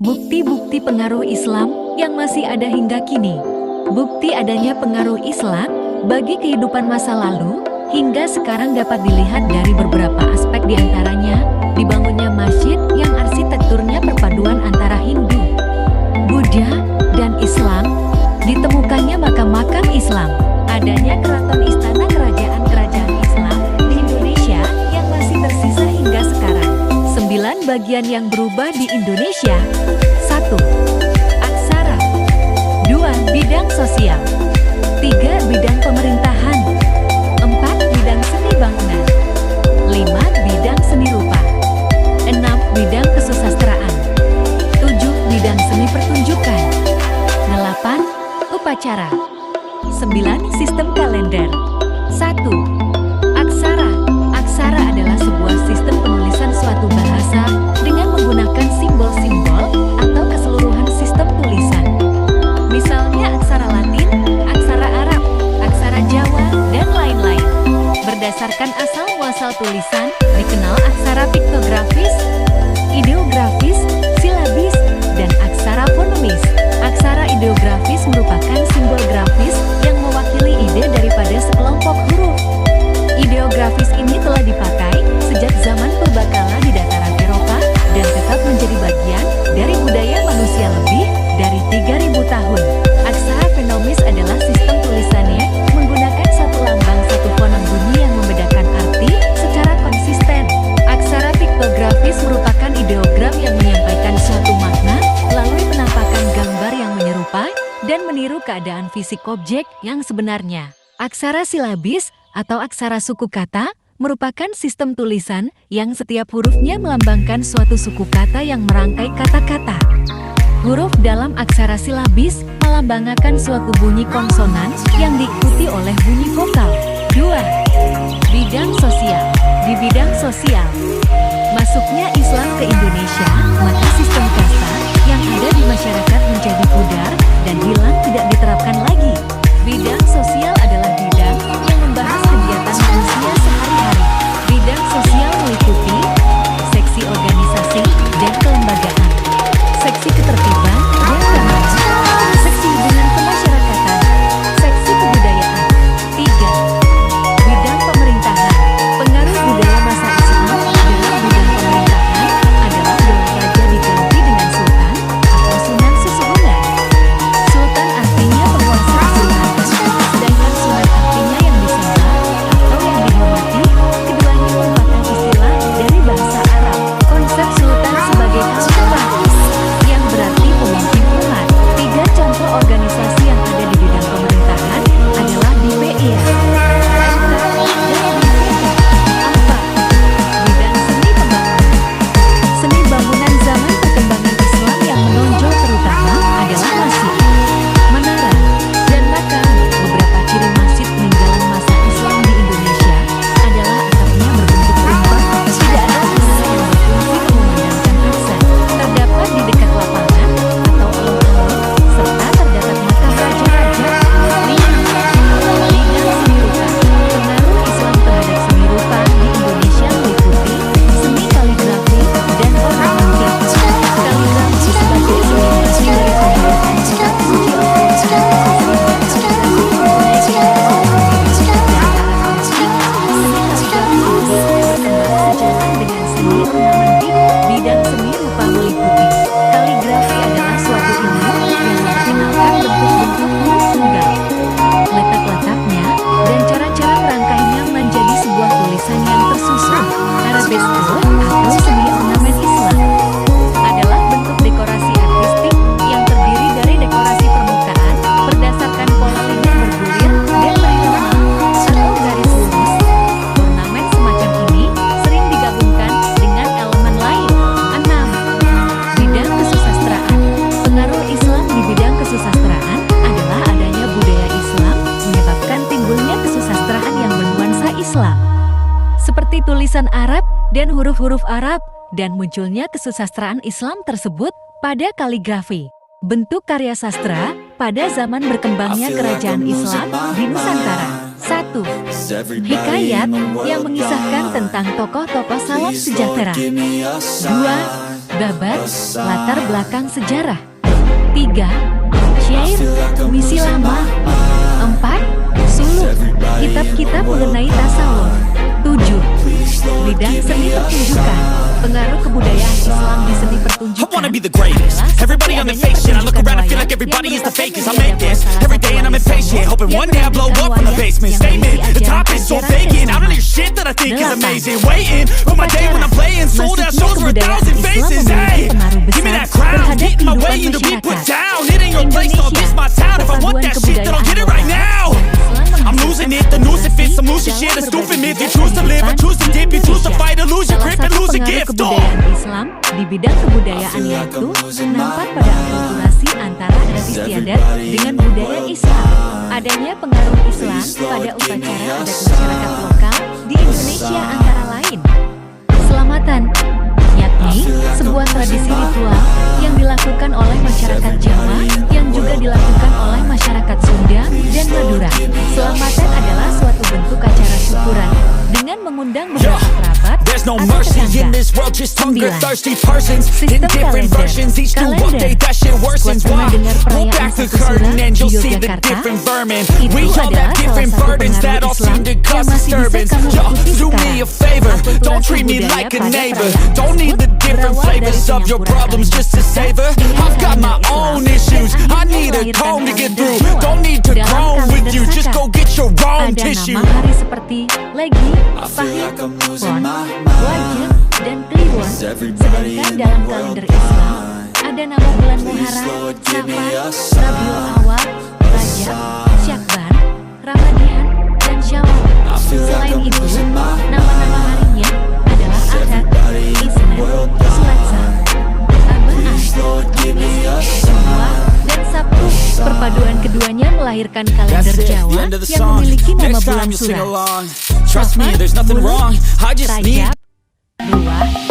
Bukti-bukti pengaruh Islam yang masih ada hingga kini. Bukti adanya pengaruh Islam bagi kehidupan masa lalu hingga sekarang dapat dilihat dari beberapa aspek, diantaranya dibangunnya masjid yang arsitekturnya perpaduan antara Hindu, Buddha, dan Islam, ditemukannya makam-makam Islam, adanya keraton istana kerajaan-kerajaan Islam di Indonesia yang masih tersisa hingga sekarang. 9 bagian yang berubah di Indonesia. 1. Aksara. 2. Bidang sosial. 3. Bidang pemerintahan. 4. Bidang seni bangunan. 5. Bidang seni rupa. 6. Bidang kesusastraan. 7. Bidang seni pertunjukan. 8. Upacara. 9. Sistem kalender. 1. Aksara. Aksara adalah sebuah sistem penulisan suatu bahasa dengan menggunakan simbol-simbol atau keseluruhan sistem tulisan. Misalnya aksara Latin, aksara Arab, aksara Jawa, dan lain-lain. Berdasarkan asal-muasal tulisan, dikenal aksara piktografis, ideografis, silabis, dan aksara fonemis. Aksara ideografis merupakan simbol grafis yang mewakili ide daripada sekelompok huruf. Ideografis ini telah dipakai sejak zaman purbakala di dataran Eropa dan tetap menjadi bagian dari budaya manusia lebih dari 3.000 tahun. Aksara fonemis adalah sistem tulisannya menggunakan satu lambang satu fonem bunyi yang membedakan arti secara konsisten. Aksara piktografis merupakan ideogram yang menyampaikan suatu makna melalui penampakan gambar yang menyerupai dan meniru keadaan fisik objek yang sebenarnya. Aksara silabis atau aksara suku kata merupakan sistem tulisan yang setiap hurufnya melambangkan suatu suku kata yang merangkai kata-kata. Huruf dalam aksara silabis melambangkan suatu bunyi konsonan yang diikuti oleh bunyi vokal. 2. Bidang sosial. Di bidang sosial, masuknya Islam ke Indonesia, maka sistem kasta yang ada di masyarakat menjadi pudar dan hilang, tidak diterapkan lagi. Bidang sosial adalah bidang yang membahas kegiatan manusia sehari-hari. Bidang sosial meliputi seksi organisasi dan kelembagaan, seksi ketertiban dan keamanan, seksi hubungan kemasyarakatan, seksi kebudayaan. 3. Bidang pemerintahan. Pengaruh budaya masa Islam dalam bidang pemerintahan adalah gelar raja diganti dengan sultan atau sunan sesuhunan. Sultan artinya penguasa kesultanan, sedangkan sunan artinya yang disembah atau yang dihormati. Keduanya merupakan istilah dari bahasa Arab. Konsep sultan sebagai khalifah yang berarti pemimpin umat. 3 contoh organisasi yang ada di bidang pemerintahan adalah DPR, MK, dan BPK. 4. Bidang seni pembangunan. Seni bangunan zaman perkembangan Islam yang menonjol terutama adalah masjid, menara, dan makam. Beberapa ciri masjid peninggalan masa Islam di Indonesia adalah atapnya berbentuk rumah, tidak ada menara yang berfungsi memandangkan aksen, terdapat di dekat lapangan atau alun-alun, serta terdapat makam raja-raja. 5. Bidang seni rupa. Pengaruh Islam terhadap seni rupa di Indonesia meliputi seni kaligrafi dan ornamentik. Kaligrafi sebagai ilustrasi dari pembuatan kitab suci sejalan dengan seni ornamentik. Bidang seni rupa meliputi kaligrafi adalah suatu ilmu yang memperkenalkan bentuk-bentuk huruf tunggal, letak-letaknya, dan cara-cara merangkainya menjadi sebuah tulisan yang tersusun. Arabesque atau seni ornamen Islam adalah bentuk dekorasi artistik yang terdiri dari dekorasi permukaan berdasarkan pola linier bergulir dan berirama atau garis lurus. Ornamen semacam ini sering digabungkan dengan elemen lain. 6. Bidang kesusastraan. Pengaruh Islam di bidang kesusastraan adalah adanya budaya Islam menyebabkan timbulnya kesusastraan yang bernuansa Islam, seperti tulisan Arab dan huruf-huruf Arab, dan munculnya kesusastraan Islam tersebut pada kaligrafi. Bentuk karya sastra pada zaman berkembangnya kerajaan Islam di Nusantara. 1. Hikayat yang mengisahkan tentang tokoh-tokoh salaf sejahtera. 2. Babat, latar belakang sejarah. 3. Syair, puisi lama. 4. Suluk, kitab-kitab mengenai tasawuf. 7. Bidang seni pertunjukan, pengaruh kebudayaan Islam di seni I pertunjukan. wanna be the greatest. Everybody on the fake shit. I look around and feel like everybody is the fakest. I make this every day and I'm impatient, hoping one day I blow up from the basement. Statement, the top is so vacant. I don't hear shit that I think is amazing. Waiting for my day when I'm playing sold out shows for 1,000 faces. Hey, give me that crown, get in my way and to be put down. It ain't your place, so this my town. If I want that shit, then I'll get it right now. I'm losing it, the noose it fits. I'm losing shit, a stupid myth. You choose to live or choose to dip. You choose to fight or lose your grip and lose a gift. Kebudayaan Islam di bidang kebudayaan yaitu nampak pada akulturasi antara adat istiadat dengan budaya Islam. Adanya pengaruh Islam pada upacara adat masyarakat lokal di Indonesia antara lain Selamatan, yakni sebuah tradisi ritual yang dilakukan oleh masyarakat Jawa yang juga dilakukan oleh masyarakat Sunda dan Madura. Selamatan adalah suatu bentuk acara syukuran dengan mengundang beberapa kerabat There's no atau mercy in tetangga. this world, just 9. hunger-thirsty persons in Sistem different kalender. versions. Each new update, that shit worsens. Buat Why? pendengar Pull perayaan back the Satu curtain Sura and you'll di see the Yogyakarta. different vermin. Itu We all adalah have different salah satu burdens that pengaruh all Islam seem to yang cause masih bisa disturbance. kamu Yo, ikuti do me sekarang. a favor, don't Akulturasi treat me budaya like a pada neighbor. perayaan Don't need the tersebut different berawal dari flavors of your penyampuran problems just to kalender savor. dengan I've got my kalender own Islam issues, dan I akhirnya need a melahirkan comb to get kalender through. Jawa. Don't need to Dalam groan with kalender you, just Saka, go get your own ada tissue. nama hari seperti Legi, Pahit, Pon, Wajib, dan Kliwon. Sedangkan dalam kalender Islam ada nama bulan Muharram, Safar, Rabiul Awal, Rajab, Syakban, Ramadian, dan Syawal. Selain itu, nama-nama harinya adalah Ahad, Isnin, Selasa, Arba'ah, Kamis, Jumat, dan Sabtu. Perpaduan keduanya melahirkan kalender That's it, the Jawa end of the yang song. memiliki nama Next bulan time you sing surat. along. Trust me, there's nothing wrong. I just need Rajab, 2,